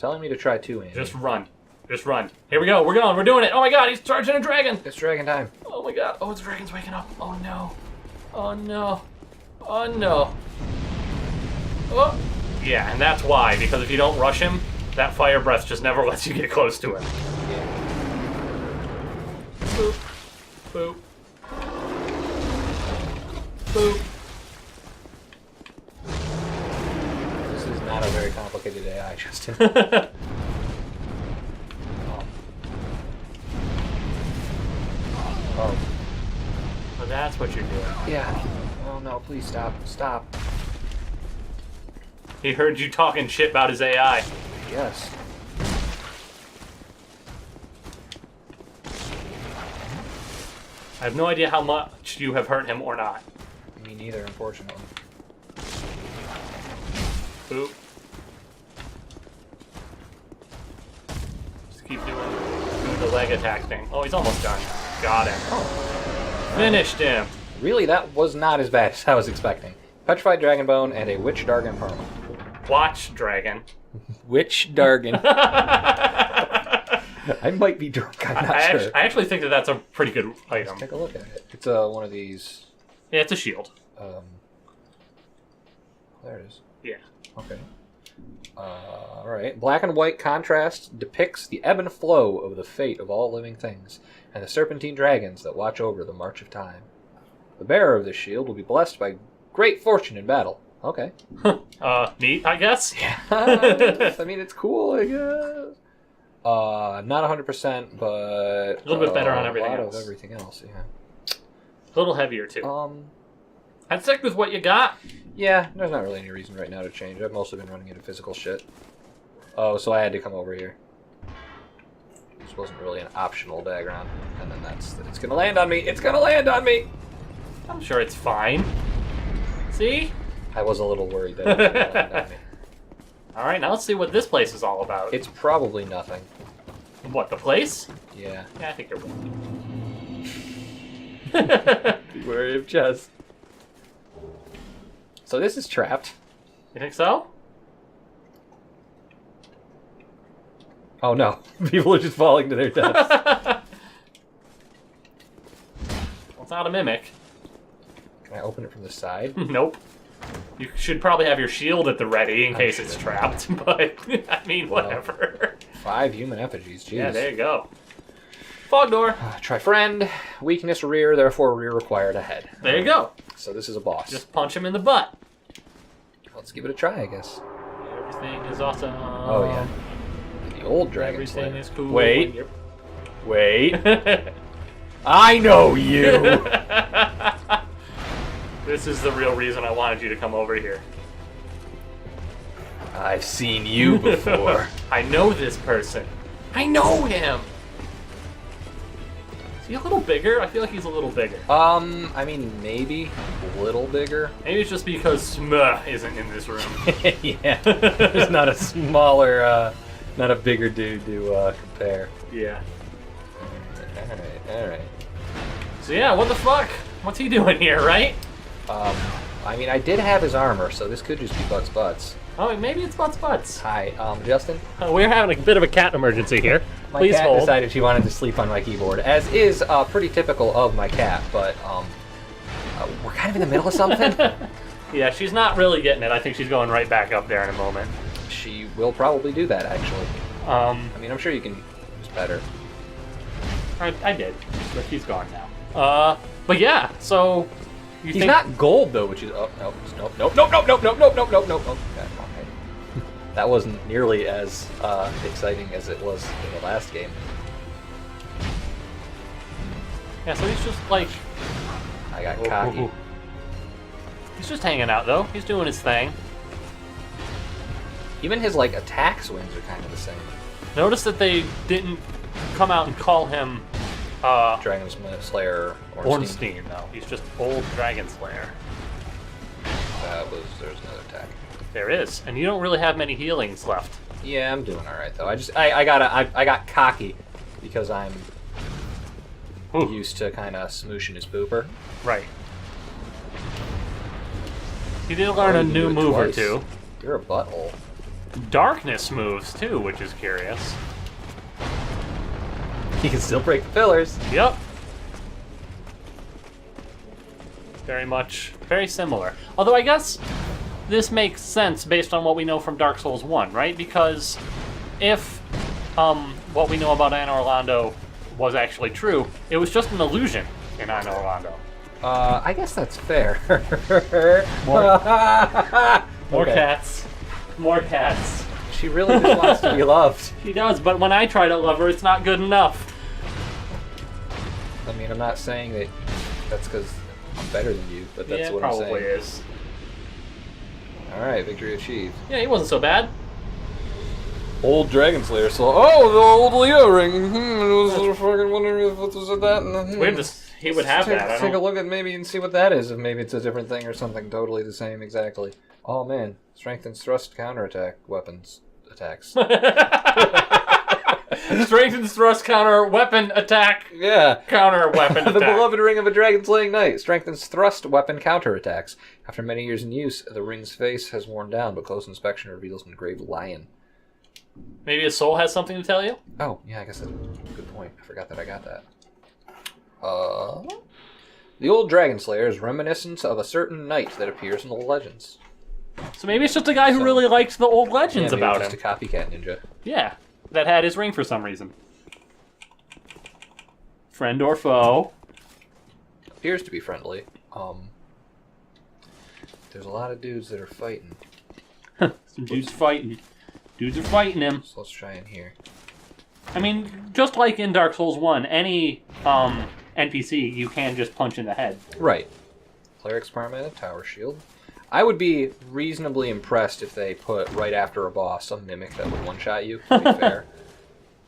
telling me to try 2 aiming. Just run. Just run. Here we go. We're going. We're doing it. Oh my god, he's charging a dragon. It's dragon time. Oh my god. Oh, the dragon's waking up. Oh no. Oh no. Oh no. Oh. Yeah, and that's why. Because if you don't rush him, that fire breath just never lets you get close to him. Boop. Boop. Boop. This is not a very complicated AI, Justin. Oh. So that's what you're doing. Yeah. Oh no, please stop. Stop. He heard you talking shit about his AI. Yes. I have no idea how much you have hurt him or not. Me neither, unfortunately. Boop. Just keep doing the leg attack thing. Oh, he's almost done. Got him. Oh. Finished him. Really, that was not as bad as I was expecting. Petrified Dragon Bone and a Witch Dargan Perma. Watch, dragon. Witch Dargan. I might be drunk, I'm not sure. I actually think that that's a pretty good item. Let's take a look at it. It's one of these... Yeah, it's a shield. There it is. Yeah. Okay. Alright. Black and white contrast depicts the ebb and flow of the fate of all living things, and the serpentine dragons that watch over the march of time. The bearer of this shield will be blessed by great fortune in battle. Okay. Neat, I guess? Yeah. I mean, it's cool, I guess. Not 100%, but... A little bit better on everything else. A lot else. of everything else, yeah. A little heavier, too. I'd stick with what you got. Yeah, there's not really any reason right now to change. I've mostly been running into physical shit. Oh, so I had to come over here. This wasn't really an optional background. And then it's gonna land on me! It's gonna land on me! I'm sure it's fine. See? I was a little worried that it was gonna land on me. Alright, now let's see what this place is all about. It's probably nothing. What, the place? Yeah. Yeah, I think you're right. Be wary of chess. So this is trapped. You think so? Oh no. People are just falling to their deaths. Well, it's not a mimic. Can I open it from the side? Nope. You should probably have your shield at the ready in case it's trapped, but, I mean, whatever. 5 human effigies, jeez. Yeah, there you go. Fog door. Try friend. Weakness rear, therefore rear required ahead. There you go. So this is a boss. Just punch him in the butt. Let's give it a try, I guess. Everything is awesome. Oh, yeah. The old Everything Dragonslayer. is cool. Wait. Wait. I know you! This is the real reason I wanted you to come over here. I've seen you before. I know this person. I know him! Is he a little bigger? I feel like he's a little bigger. I mean, maybe a little bigger. Maybe it's just because Smuh isn't in this room. Yeah. There's not a smaller, not a bigger dude to compare. Yeah. Alright. So yeah, what the fuck? What's he doing here, right? I mean, I did have his armor, so this could just be Butts. Oh, maybe it's Butts. Hi, Justin. We're having a bit of a cat emergency here. My Please cat hold. decided she wanted to sleep on my keyboard, as is pretty typical of my cat, but we're kind of in the middle of something. Yeah, she's not really getting it. I think she's going right back up there in a moment. She will probably do that, actually. I mean, I'm sure you can just pet her. I did, but he's gone now. But yeah, so you He's think... not gold though, which is nope. Okay. That wasn't nearly as exciting as it was in the last game. Yeah, so he's just like... I got cocky. He's just hanging out though. He's doing his thing. Even his like attack swings are kind of the same. Notice that they didn't come out and call him Dragonslayer Ornstein, though. He's just old Dragonslayer. There's another attack. There is, and you don't really have many healings left. Yeah, I'm doing all right though. I got cocky because I'm used to kind of smooshing his pooper. Right. You did learn a new move or two. You're a butthole. darkness moves too, which is curious. He can still break the pillars. Yep. Very similar. Although I guess this makes sense based on what we know from Dark Souls 1, right? Because if what we know about Anor Londo was actually true, it was just an illusion in Anor Londo. I guess that's fair. More Okay. cats. More cats. She really just wants to be loved. She does, but when I try to love her, it's not good enough. I mean, I'm not saying that that's because I'm better than you, but that's what I'm saying. Yeah, it probably is. Alright, victory achieved. Yeah, he wasn't so bad. Old Dragonslayer saw. Oh, the old Leo ring. I was fucking wondering if it was that. It's weird he would have that. Take a look at maybe and see what that is. If maybe it's a different thing or something totally the same exactly. Oh man, strengthens thrust counterattack weapons attacks. Strengthens thrust counter weapon attack. Yeah. Counter weapon attack. The beloved ring of a dragon-slaying knight strengthens thrust weapon counterattacks. After many years in use, the ring's face has worn down, but close inspection reveals an engraved lion. Maybe his soul has something to tell you? Oh, yeah, I guess that's a good point. I forgot that I got that. The old Dragonslayer is reminiscent of a certain knight that appears in the legends. So maybe it's just a guy who really liked the old legends Yeah, maybe about just him. a copycat ninja. Yeah, that had his ring for some reason. Friend or foe? Appears to be friendly. There's a lot of dudes that are fighting. Some dudes fighting. Dudes are fighting him. So let's try in here. I mean, just like in Dark Souls 1, any NPC you can just punch in the head. Right. Cleric's Parliament, a tower shield. I would be reasonably impressed if they put, right after a boss, some mimic that would one-shot you, to be fair.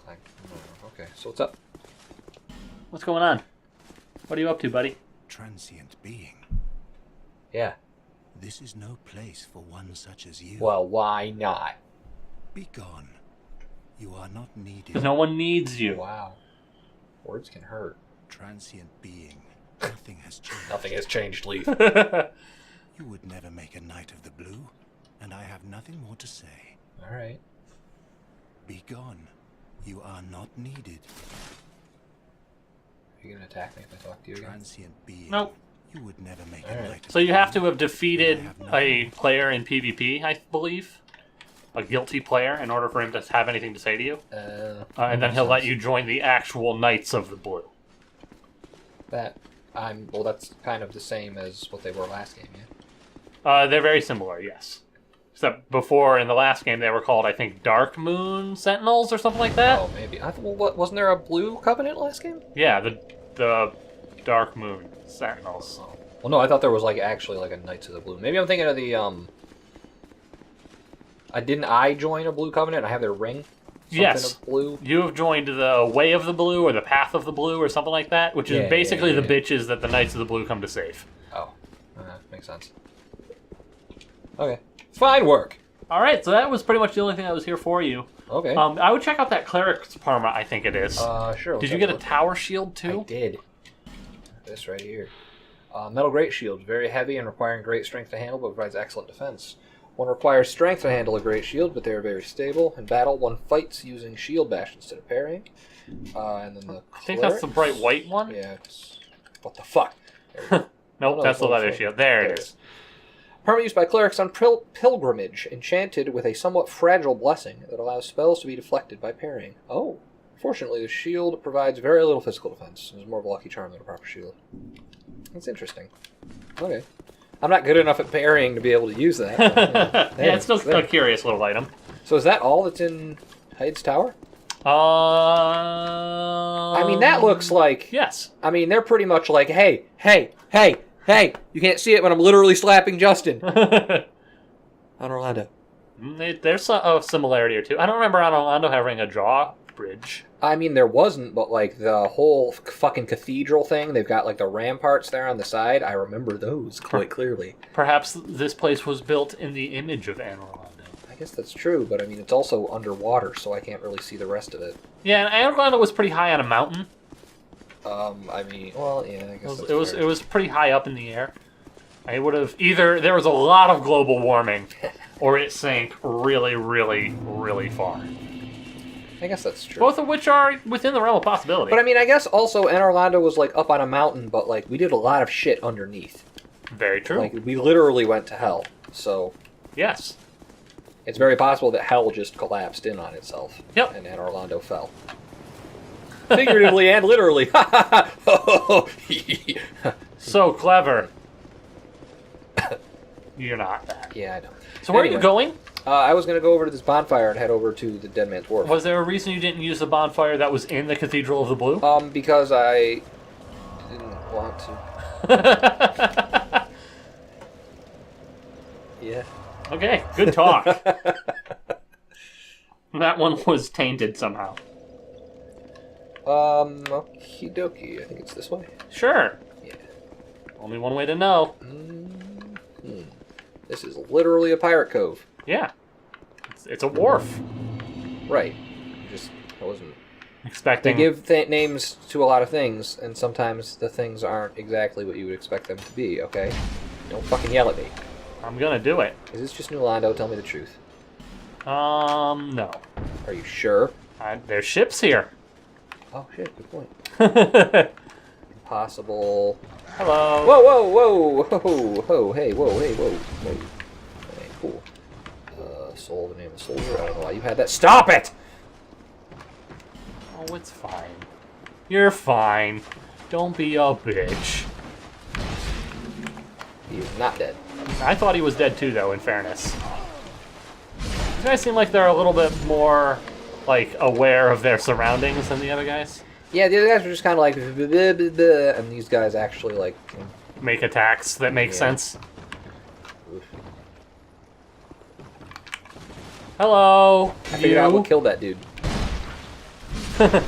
Like, okay, so what's up? What's going on? What are you up to, buddy? Transient being. Yeah. This is no place for one such as you. Well, why not? Be gone. You are not needed. Because no one needs you. Wow. Words can hurt. Transient being. Nothing has changed. Nothing has changed, Leaf. You would never make a knight of the blue, and I have nothing more to say. Alright. Be gone. You are not needed. Are you gonna attack me if I talk to you again? Transient being. Nope. You would never make Alright. a knight of So the you have blue. to have defeated a player in PvP, I believe. A guilty player, in order for him to have anything to say to you. And then he'll let you join the actual Knights of the Blue. Well, that's kind of the same as what they were last game, yeah? They're very similar, yes. Except before, in the last game, they were called, I think, Dark Moon Sentinels or something like that. Oh, maybe. Wasn't there a blue covenant last game? Yeah, the Dark Moon Sentinels. Well, no, I thought there was actually a Knights of the Blue. Maybe I'm thinking of the didn't I join a blue covenant? I have their ring. Something Yes. of blue. You have joined the Way of the Blue or the Path of the Blue or something like that, which is Yeah, basically yeah, the bitches that the Knights of the Blue come to save. Oh, makes sense. Okay, fine work. All right, so that was pretty much the only thing I was here for you. Okay. I would check out that Cleric's Parma, I think it is. Sure. Did you get a tower shield too? I did. This right here. Metal Great Shield, very heavy and requiring great strength to handle, but provides excellent defense. One requires strength to handle a Great Shield, but they are very stable. In battle, one fights using Shield Bash instead of parrying. And then the I think that's the bright white one. Yeah. What the fuck? Nope, no, that's the it's leather also- shield. There there it it is. Perma used by clerics on pilgrimage, enchanted with a somewhat fragile blessing that allows spells to be deflected by parrying. Oh. Fortunately, the shield provides very little physical defense. It's more of a lucky charm than a proper shield. That's interesting. Okay. I'm not good enough at parrying to be able to use that. But, Yeah, it's still there. a curious little item. So is that all that's in Hyde's Tower? I mean, that looks like... Yes. I mean, they're pretty much like, hey, you can't see it, but I'm literally slapping Justin. On Orlando. There's a similarity or two. I don't remember on Orlando having a drawbridge. I mean, there wasn't, but the whole fucking cathedral thing, they've got the ramparts there on the side. I remember those quite clearly. Perhaps this place was built in the image of Anor Londo. I guess that's true, but I mean, it's also underwater, so I can't really see the rest of it. Yeah, and Anor Londo was pretty high on a mountain. I mean, well, yeah, I guess It was pretty high up in the air. I would have there was a lot of global warming, or it sank really, really, really far. I guess that's true. Both of which are within the realm of possibility. But I mean, I guess also Anne Orlando was like up on a mountain, but like we did a lot of shit underneath. Very true. Like we literally went to hell. So yes, it's very possible that hell just collapsed in on itself. Yep. And Anne Orlando fell. Figuratively and literally. So clever. You're not that. Yeah, I know. So where are you going? I was going to go over to this bonfire and head over to the Dead Man's Wharf. Was there a reason you didn't use the bonfire that was in the Cathedral of the Blue? Because I didn't want to. Yeah. Okay, good talk. That one was tainted somehow. Okie dokie. I think it's this way. Sure. Yeah. Only one way to know. This is literally a pirate cove. Yeah. It's a wharf. Right. I wasn't Expecting... They give names to a lot of things, and sometimes the things aren't exactly what you would expect them to be, okay? Don't fucking yell at me. I'm gonna do it. Is this just New Londo? Tell me the truth. No. Are you sure? There's ships here. Oh, shit, good point. Impossible. Hello. Whoa, whoa, whoa, whoa, whoa, hey, whoa, hey, whoa, whoa. Okay, cool. Soul, the name of the soldier. I don't know why you had that. Stop it! Oh, it's fine. You're fine. Don't be a bitch. He is not dead. I thought he was dead too, though, in fairness. These guys seem like they're a little bit more, like, aware of their surroundings than the other guys. Yeah, the other guys were just kind of like, blah, blah, blah, and these guys actually, like... Make attacks that make sense. Oof. Hello, I figured out what killed that dude. I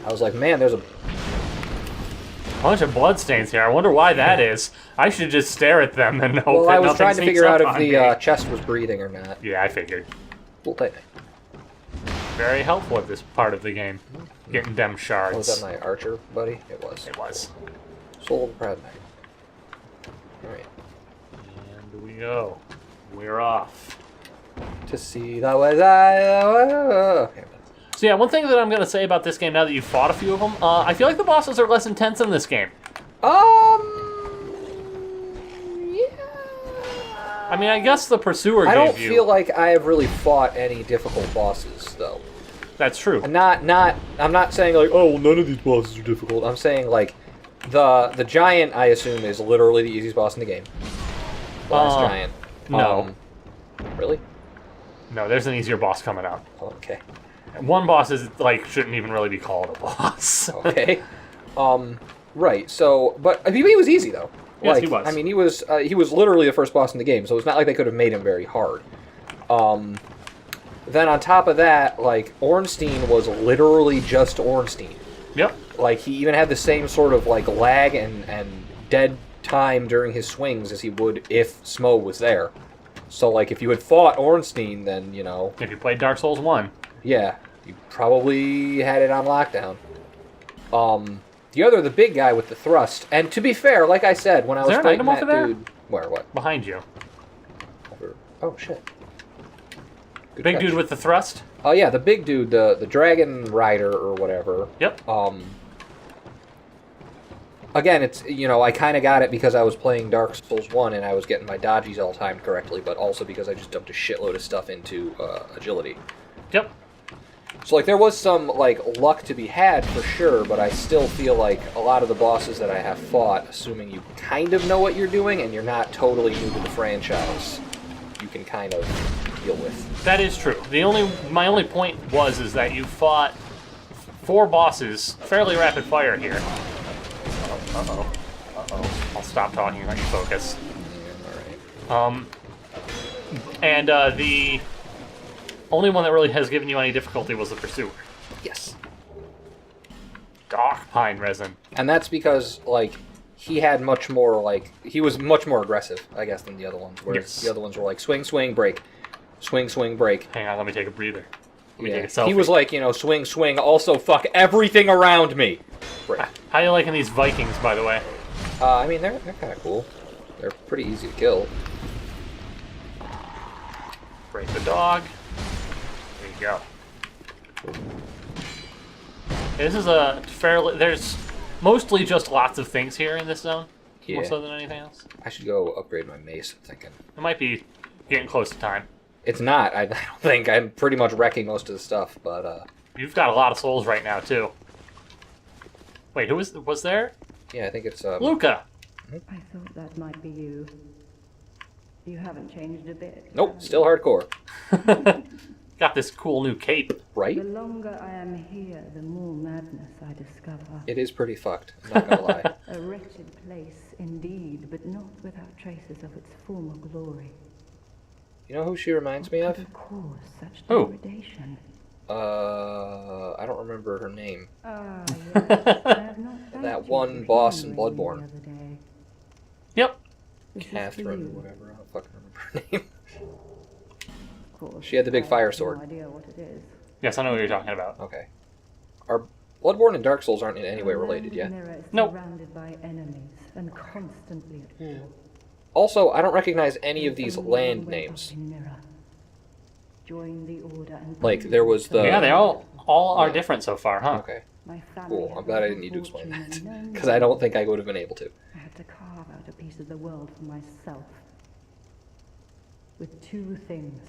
was like, man, there's a bunch of bloodstains here. I wonder why that is. I should just stare at them and hope Well, that I was nothing trying to sneaks figure out up if on the me. chest was breathing or not. Yeah, I figured. Cool tight. Very helpful at this part of the game. Getting them shards. Oh, was that my archer buddy? It was. It was. Soul of the Proud Knight. Alright. And we go. We're off. To see that was okay. So yeah, one thing that I'm going to say about this game now that you've fought a few of them, I feel like the bosses are less intense in this game. Yeah. I mean, I guess the Pursuer I gave don't you... feel like I have really fought any difficult bosses, though. That's true. I'm not saying like, oh, well, none of these bosses are difficult. I'm saying like, the giant, I assume, is literally the easiest boss in the game. The last giant. No. Really? No, there's an easier boss coming up. Okay. One boss is like shouldn't even really be called a boss. Okay. Right. So, but I mean, he was easy though. Yes, like, he was. I mean, he was literally the first boss in the game, so it's not like they could have made him very hard. Then on top of that, like Ornstein was literally just Ornstein. Yep. Like he even had the same sort of like lag and dead time during his swings as he would if Smo was there. So like if you had fought Ornstein, then you know. If you played Dark Souls 1. Yeah, you probably had it on lockdown. The big guy with the thrust, and to be fair, like I said, when I was fighting that dude... Where, what? Behind you. Oh, shit. Good Big catch. dude with the thrust? Oh, yeah, the big dude, the Dragon Rider or whatever. Yep. Again, it's, you know, I kind of got it because I was playing Dark Souls 1 and I was getting my dodgies all timed correctly, but also because I just dumped a shitload of stuff into agility. Yep. So, like, there was some, like, luck to be had for sure, but I still feel like a lot of the bosses that I have fought, assuming you kind of know what you're doing and you're not totally new to the franchise, you can kind of deal with. That is true. My only point is that you fought 4 bosses, fairly rapid fire here. Uh-oh. I'll stop talking and let you focus. Alright. And the only one that really has given you any difficulty was the Pursuer. Yes. Dark pine resin. And that's because, like, he had much more, like, he was much more aggressive, I guess, than the other ones. Whereas the other ones were like, swing, swing, break. Swing, swing, break. Hang on, let me take a breather. Let me take a selfie. He was like, you know, swing, swing, also fuck everything around me. Break. How you liking these Vikings, by the way? I mean, they're kind of cool. They're pretty easy to kill. Upgrade the dog. There you go. This is a fairly... There's mostly just lots of things here in this zone. Yeah. More so than anything else. I should go upgrade my mace, I'm thinking. It might be getting close to time. It's not, I don't think. I'm pretty much wrecking most of the stuff, but, You've got a lot of souls right now, too. Wait, who was there? yeah, I think it's, Luca! I thought that might be you. You haven't changed a bit. Nope, still hardcore. Got this cool new cape. Right? The longer I am here, the more madness I discover. It is pretty fucked, I'm not gonna lie. A wretched place, indeed, but not without traces of its former glory. You know who she reminds me What of? could have caused such Who? degradation? I don't remember her name. Ah, yes. I have not thanked That you one for boss in humouring me Bloodborne. the other day. Yep. Is this for Catherine, you? whatever, I don't fucking remember her name. Of course, She had the big I fire have sword. No idea what it is. Yes, I know what you're talking about. Okay. Our Bloodborne and Dark Souls aren't in any way The related land yet. mirror is Nope. surrounded by enemies and constantly at war. Also, I don't recognize any of these Only land one way up names. in Mirror. Join the order and Like, there was the- Yeah, they all are Yeah. different so far, huh? Okay, My family cool. had I'm glad I little didn't need to explain fortune that. and no Because I don't think I would have been able to. I had to carve out a piece of the world for myself. With two things.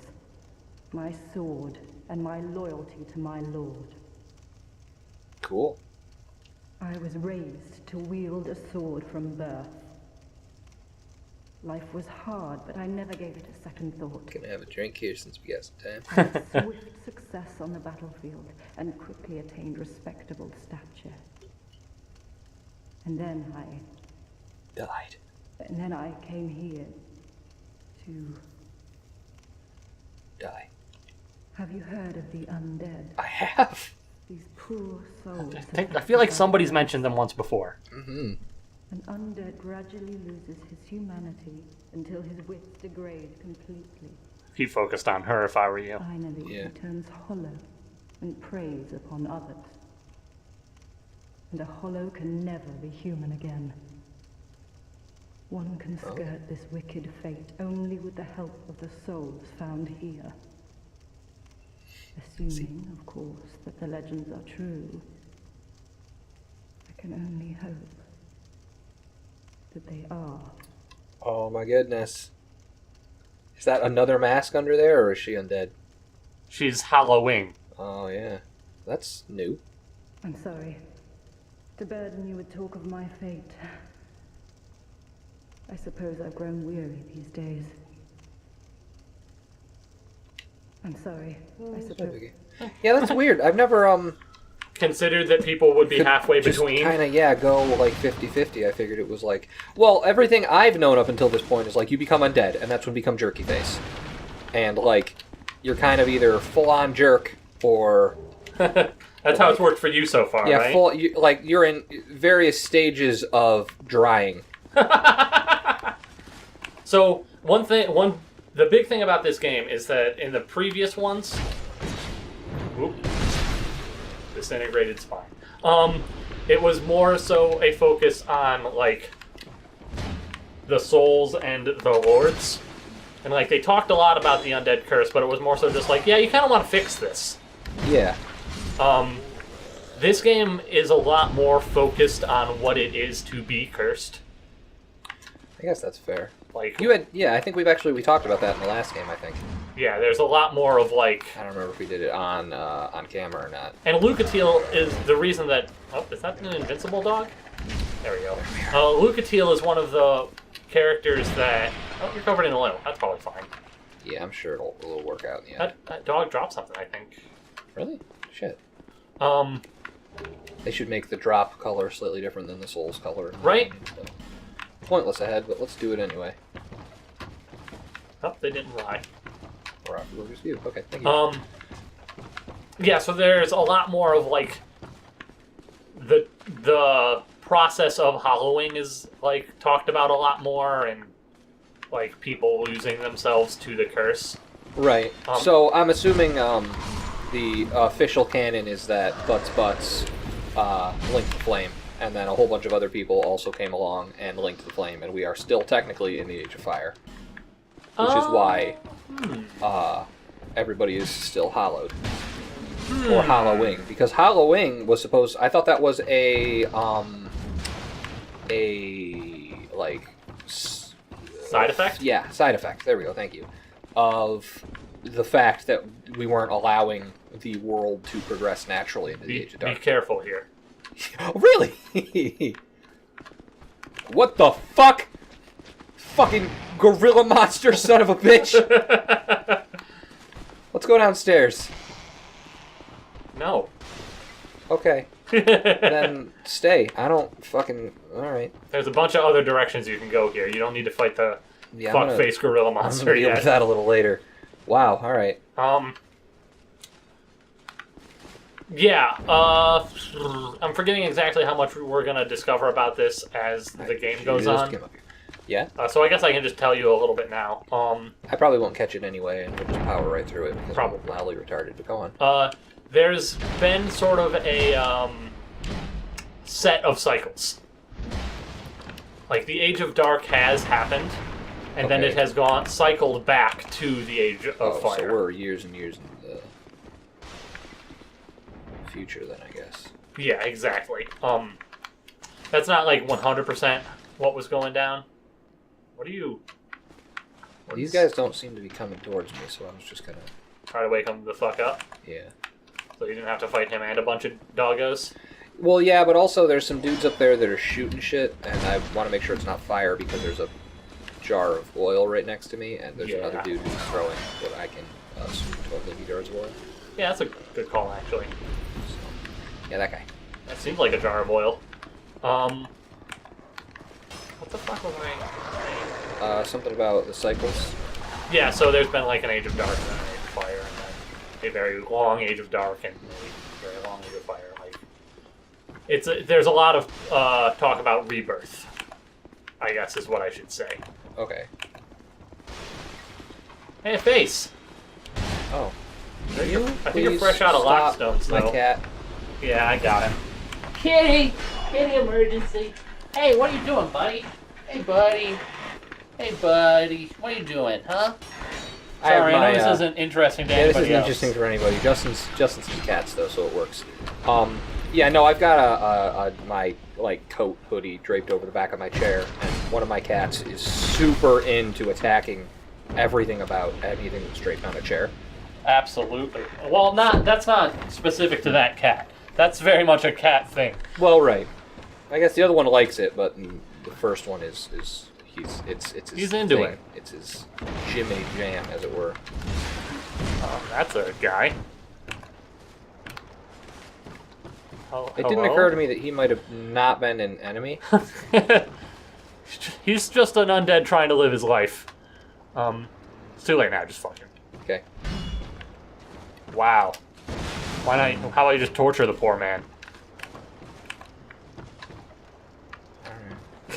My sword and my loyalty to my lord. Cool. I was raised to wield a sword from birth. Life was hard, but I never gave it a second thought. Gonna have a drink here since we got some time. I had swift success on the battlefield and quickly attained respectable stature. And then Died. I came here to... Die. Have you heard of the undead? I have. These poor souls. I feel like somebody's mentioned them once before. Mm-hmm. An undead gradually loses his humanity until his wits degrade completely. Keep focused on her if I were you. Finally, Yeah. he turns hollow and preys upon others. And a hollow can never be human again. One can skirt this wicked fate only with the help of the souls found here. Assuming, of course, that the legends are true, I can only hope that they are. Oh my goodness. Is that another mask under there, or is she undead? She's Halloween. Oh yeah. That's new. I'm sorry to burden you with talk of my fate. I suppose I've grown weary these days. I'm sorry. I suppose. Yeah, that's weird. I've never, Considered that people would be halfway between. kind of, yeah, go like 50-50. I figured it was like, well, everything I've known up until this point is like you become undead, and that's when you become jerky face. And like, you're kind of either full-on jerk or... That's how it's worked for you so far, Yeah, right? you're in various stages of drying. So the big thing about this game is that in the previous ones, disintegrated spine. It was more so a focus on like the souls and the lords, and like they talked a lot about the undead curse, but it was more so just like, yeah, you kind of want to fix this. Yeah. This game is a lot more focused on what it is to be cursed. I guess that's fair. Like I think we talked about that in the last game, I think. yeah, there's a lot more of like. I don't remember if we did it on camera or not. And Lucatiel is the reason that... Oh, is that an invincible dog? There we go. Lucatiel is one of the characters that... Oh, you're covered in oil. That's probably fine. Yeah, I'm sure it'll work out in the end. That dog dropped something, I think. Really? Shit. Um, They should make the drop color slightly different than the soul's color. Right. So, pointless ahead, but let's do it anyway. oh, they didn't lie. Or afterwards you. Okay, thank you. Yeah, so there's a lot more of, like... The process of hollowing is, like, talked about a lot more, and, like, people losing themselves to the curse. Right. So I'm assuming the official canon is that Butts linked the flame, and then a whole bunch of other people also came along and linked the flame, and we are still technically in the Age of Fire, which is why everybody is still hollowed. Or hollowing. Because hollowing was supposed... I thought that was like... Side effect? Yeah, side effect. There we go, thank you. Of the fact that we weren't allowing the world to progress naturally into the Age of Be Dark. careful here. Really? What the fuck? Fucking gorilla monster son of a bitch! Let's go downstairs. No. Okay. Then stay. I don't fucking... Alright. There's a bunch of other directions you can go here. You don't need to fight the fuck-face gorilla I'm monster gonna deal yet. with that a little later. Wow, alright. Yeah, I'm forgetting exactly how much we're going to discover about this as the game goes on. Yeah? So I guess I can just tell you a little bit now. I probably won't catch it anyway, and we'll just power right through it because Probably. I'm loudly retarded, but go on. There's been sort of a set of cycles. Like, the Age of Dark has happened, and then Okay. it has cycled back to the Age of Fire. So we're years and years in the future then, I guess. Yeah, exactly. That's not like 100% what was going down. What are you... These guys don't seem to be coming towards me, so I was just gonna... Try to wake him the fuck up? Yeah. So you didn't have to fight him and a bunch of doggos? Well, yeah, but also there's some dudes up there that are shooting shit, and I want to make sure it's not fire because there's a jar of oil right next to me, and there's another dude who's throwing what I can assume totally be jars of oil. Yeah, that's a good call, actually. So, yeah, that guy. That seems like a jar of oil. What the fuck was I... Something about the cycles. Yeah, so there's been like an Age of Dark and an Age of Fire, and then a very long Age of Dark and a very long Age of Fire. Like, there's a lot of talk about rebirth, I guess is what I should say. Okay. Hey, face! Oh. I think you're fresh out of Lockstones, though. My cat. Yeah, I got him. Kitty! Kitty emergency. Hey, what are you doing, buddy? Hey, buddy. Hey, buddy. What are you doing, huh? Sorry, I know this isn't interesting to anybody this isn't else. interesting for anybody. Justin's some cats though, so it works. Yeah, no, I've got my like coat hoodie draped over the back of my chair, and one of my cats is super into attacking everything about anything that's draped on a chair. Absolutely. Well, that's not specific to that cat. That's very much a cat thing. Well, right. I guess the other one likes it, but the first one is it's his He's into thing. it. It's his Jiminy Jam, as it were. That's a guy. It didn't occur to me that he might have not been an enemy. He's just an undead trying to live his life. It's too late now. Just fuck him. Okay. Wow. Why not? How about you just torture the poor man?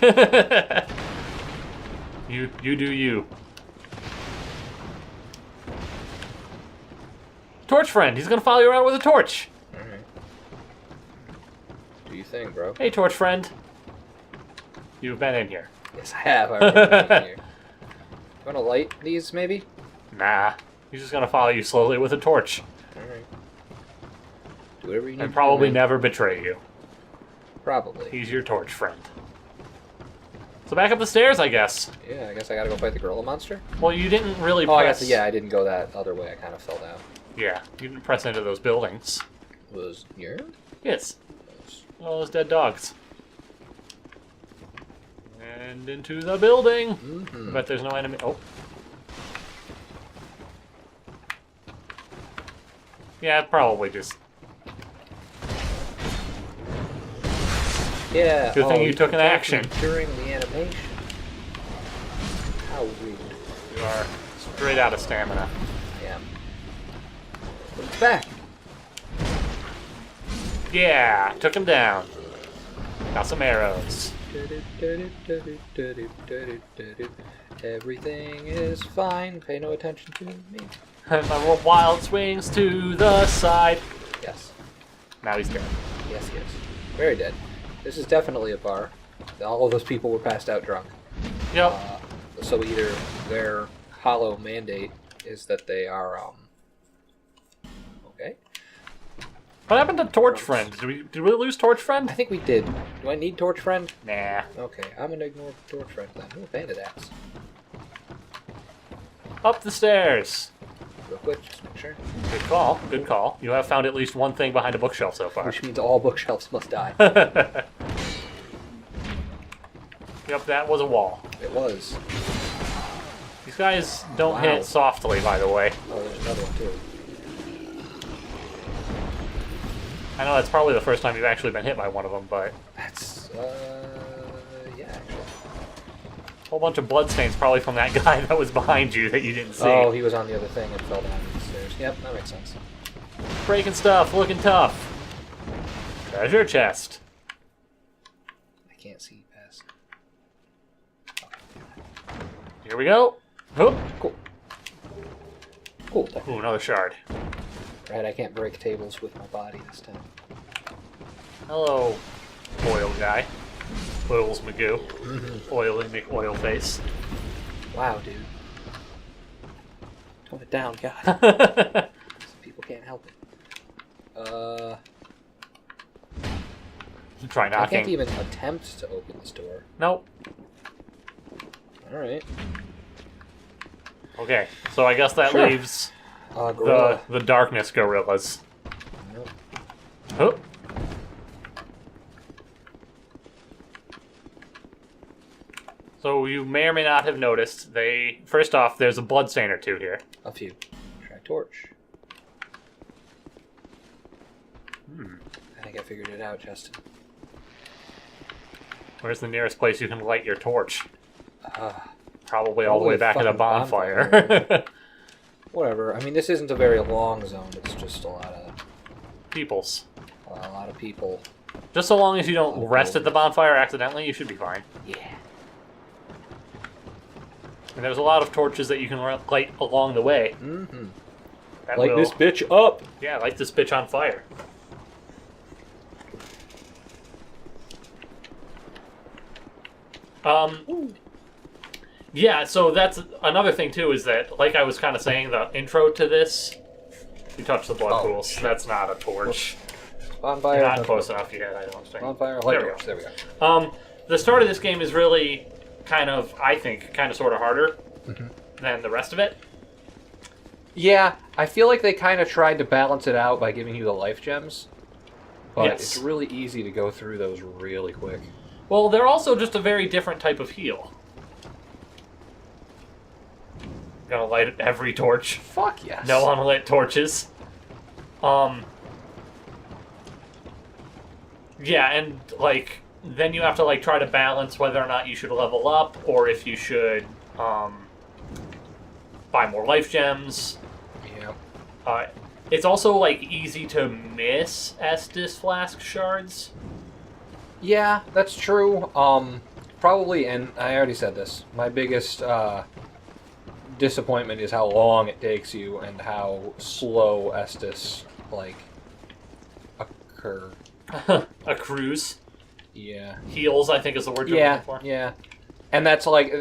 Alright. You do you. Torch friend. He's gonna follow you around with a torch. Alright. Do you think, bro? Hey, torch friend. You've been in here. Yes, I have. I've already been here. You want to light these, maybe? Nah. He's just gonna follow you slowly with a torch. Alright. Do whatever you need. And probably to do, never betray you. Probably. He's your torch friend. So back up the stairs, I guess. Yeah, I guess I gotta go fight the gorilla monster. Well, you didn't really Oh, I press... guess, yeah, I didn't go that other way. I kind of fell down. Yeah, you didn't press into those buildings. Was here? Yes. All those dead dogs. And into the building. Mm-hmm. But there's no enemy. Oh. Yeah, probably just... Yeah. Good thing you took an attacked action. me during the animation. How rude. You are straight out of stamina. I am. But it's back. Yeah, took him down. Got some arrows. Everything is fine. Pay no attention to me. And my wild swings to the side. Yes. Now he's dead. Yes, yes. Very dead. This is definitely a bar. All of those people were passed out drunk. Yep. So either their hollow mandate is that they are Okay. What happened to Torch Friend? Did we lose Torch Friend? I think we did. Do I need Torch Friend? Nah. Okay, I'm gonna ignore Torch Friend then. Ooh, bandit axe. Up the stairs. Real quick, just make sure. Good call. Good call. You have found at least one thing behind a bookshelf so far. Which means all bookshelves must die. Yep, that was a wall. It was. These guys don't Wow. hit softly, by the way. Oh, there's another one too. I know that's probably the first time you've actually been hit by one of them, but That's, yeah, actually. a whole bunch of bloodstains probably from that guy that was behind you that you didn't see. Oh, he was on the other thing and fell down the stairs. Yep, that makes sense. Breaking stuff, looking tough. Treasure chest. I can't see past. Here we go. Oop. Cool. Cool. Ooh, another shard. Right, I can't break tables with my body this time. Hello, oil guy. Oils Magoo. Oily McOil face. Wow, dude. Tone it down, God. Some people can't help it. Try I knocking. can't even attempt to open this door. Nope. Alright. Okay, so I guess that Sure. leaves Gorilla. the darkness gorillas. Nope. Oop. So you may or may not have noticed, first off, there's a bloodstain or two here. A few. Try torch. I think I figured it out, Justin. Where's the nearest place you can light your torch? Ah. Probably all the way back at the fucking bonfire. Whatever. I mean, this isn't a very long zone. It's just a lot of people. Just so long as you don't rest at the bonfire accidentally, you should be fine. Yeah. And there's a lot of torches that you can light along the way. Mm-hmm. That Light will- this bitch up. Yeah, light this bitch on fire. Yeah, so that's another thing too, is that, like I was kind of saying, the intro to this, you touch the blood pools. shit. That's not a torch. Bonfire. You're not close enough yet, I don't think. Bonfire. Light There we torch. go. There we go. The start of this game is really kind of, I think, kind of sort of harder than the rest of it. Yeah, I feel like they kind of tried to balance it out by giving you the life gems. But Yes. it's really easy to go through those really quick. Well, they're also just a very different type of heal. Gonna light every torch. Fuck yes. No unlit torches. Yeah, and like then you have to like try to balance whether or not you should level up or if you should buy more life gems. Yeah. It's also like easy to miss Estus flask shards. Yeah, that's true. Probably, and I already said this, my biggest disappointment is how long it takes you and how slow Estus, like, occur. A cruise. Yeah. Heals, I think is the word you're Yeah, looking for. yeah. And that's like,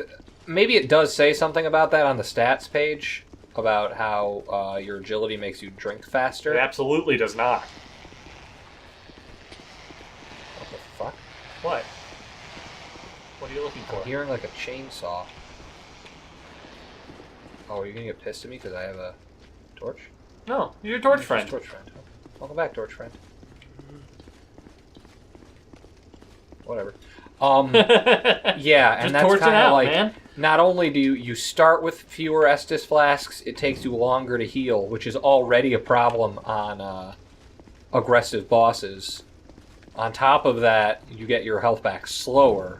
maybe it does say something about that on the stats page, about how your agility makes you drink faster. It absolutely does not. What the fuck? What? What are you looking for? I'm hearing like a chainsaw. Oh, are you gonna get pissed at me because I have a torch? No, you're a torch friend. Torch friend. Welcome back, torch friend. Whatever. Yeah, and Just that's torch it kind of out, like, man. not only do you start with fewer Estus flasks, it takes you longer to heal, which is already a problem on aggressive bosses. On top of that, you get your health back slower,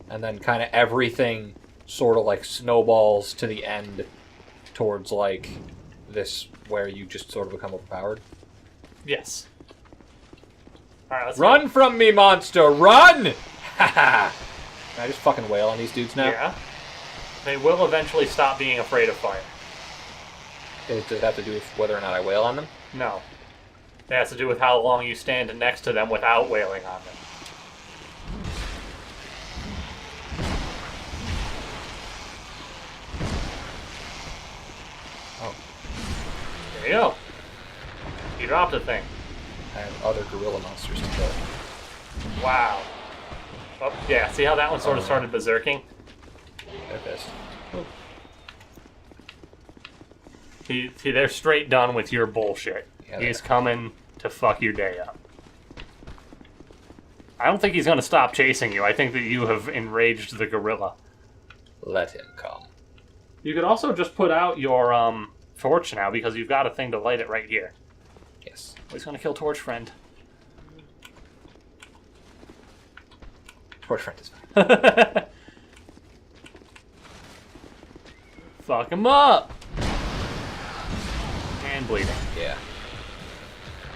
and then kind of everything sort of like snowballs to the end towards like this where you just sort of become overpowered. Yes. Alright, let's Run from me, monster! Run! Haha! Can I just fucking wail on these dudes now? Yeah. They will eventually stop being afraid of fire. Does it have to do with whether or not I wail on them? No. It has to do with how long you stand next to them without wailing on them. Oh. There you go. You dropped a thing. I have other gorilla monsters to kill. Wow. Oh, yeah, see how that one sort of started berserking? They're pissed. They're straight done with your bullshit. Yeah, He's coming to fuck your day up. I don't think he's going to stop chasing you. I think that you have enraged the gorilla. Let him come. You could also just put out your torch now, because you've got a thing to light it right here. Yes. He's going to kill Torch Friend. Torch Friend is fine. Fuck him up! And bleeding. Yeah.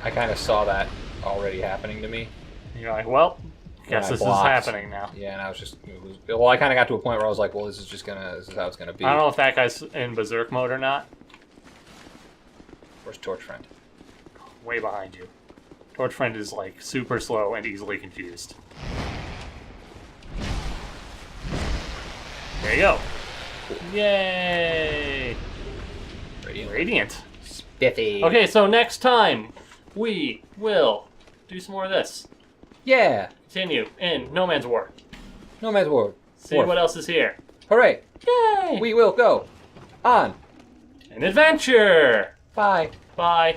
I kind of saw that already happening to me. You're like, well, guess I this is blocked. happening now. Yeah, and I was just... well, I kind of got to a point where I was like, well, this is how it's going to be. I don't know if that guy's in berserk mode or not. Where's Torch Friend? Way behind you. Torch Friend is, like, super slow and easily confused. There you go. Yay! Radiant. Spiffy. Okay, so next time, we will do some more of this. Yeah. Continue in No Man's War. No Man's War. See what else is here. Hooray. Yay! We will go on an adventure! Bye. Bye.